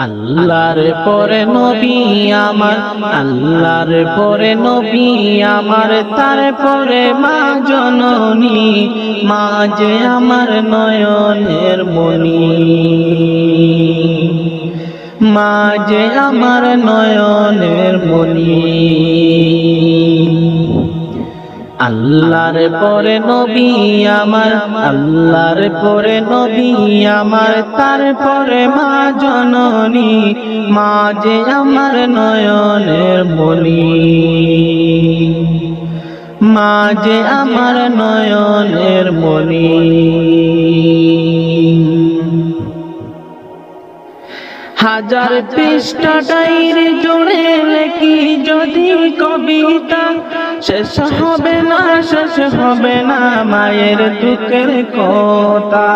আল্লাহর পরে নবী আমার, আল্লাহর পরে নবী আমার, তারপরে মা জননী, মা যে আমার নয়নের মনি, মা যে আমার নয়নের মনি। আল্লাহর পরে নবী আমার, আল্লাহর পরে নবী আমার, তারপরে মা জননী, মা যে আমার নয়নের মনি, মা যে আমার নয়নের মনি। হাজার পৃষ্ঠা ডায়েরি জুড়ে লেখি যদি কবিতা, শেষ হবে না, শেষ হবে না মায়ের দুঃখের কথা।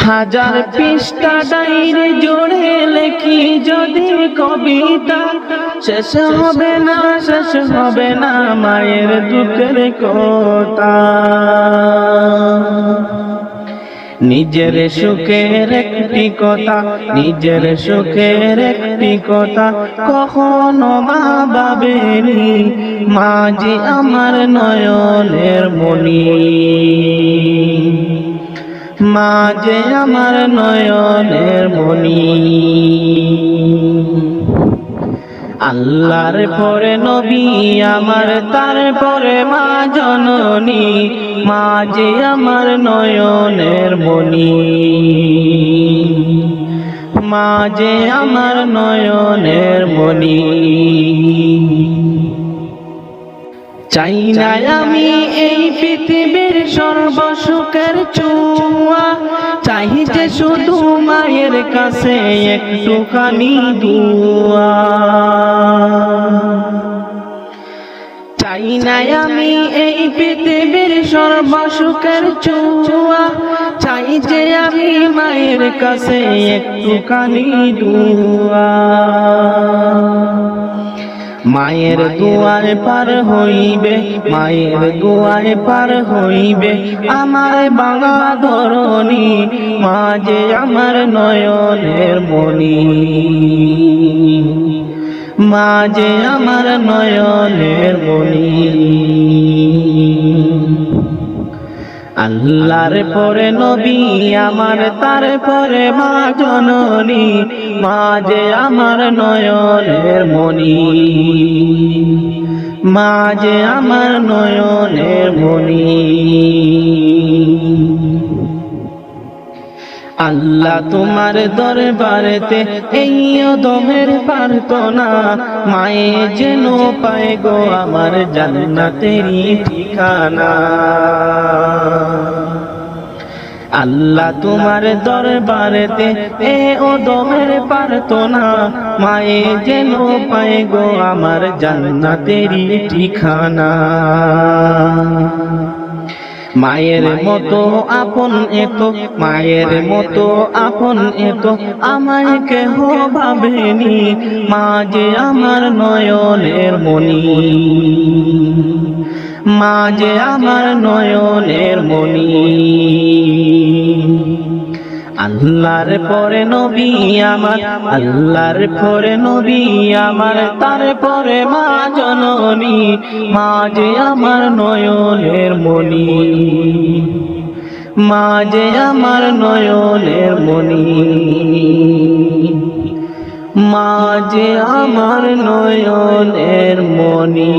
হাজার পৃষ্ঠা ডায়েরি জুড়ে লেখি যদি কবিতা, শেষ হবে না, শেষ হবে না মায়ের দুঃখের কথা। নিজের সুখের একটি কথা, নিজের সুখের একটি কথা কখনো মা ভাবেনি, মা যে আমার নয়নের মনি, মা যে আমার নয়নের মনি। আল্লাহর পরে নবী আমার, তারপরে মা জননী, মা যে আমার নয়নের মনি, মা যে আমার নয়নের মনি। চাই না আমি এই পৃথিবীর সর্বসুখের ছোঁয়া, চাই যে শুধু মায়ের কাছে একটুখানি দুয়া। চাই না আমি এই পৃথিবীর সর্বসুখের ছোঁয়া, চাই যে আমি মায়ের কাছে একটুখানি দুয়া। মায়ের দুয়ারে পার হইবে, মায়ের দুয়ারে পার হইবে আমার বাংলা ধরণী, মা যে আমার নয়নের মনি, মা যে আমার নয়নের মনি। আল্লাহর পরে নবী আমার, তারপরে মা জননী, মা যে আমার নয়নের মনি, মা যে আমার নয়নের মনি। আল্লাহ তোমার দরবারেতে এই দমের প্রার্থনা, মায়ে যেন পায় গো আমার জান্নাতেরই ঠিকানা। আল্লাহ তোমার দরবারেতে এ দমের প্রার্থনা, মায়ে যেন পায় গো আমার জান্নাতেরই ঠিকানা। মায়ের মতো আপন এত, মায়ের মতো আপন এত আমায় কেহ ভাবেনি, মা যে আমার নয়নের মনি, মা যে আমার নয়নের মনি। আল্লাহর পরে নবী আমার, আল্লাহর পরে নবী আমার, তারপরে মা জননী, মা যে আমার নয়নের মনি, মা যে আমার নয়নের মনি, মা যে আমার নয়নের মনি।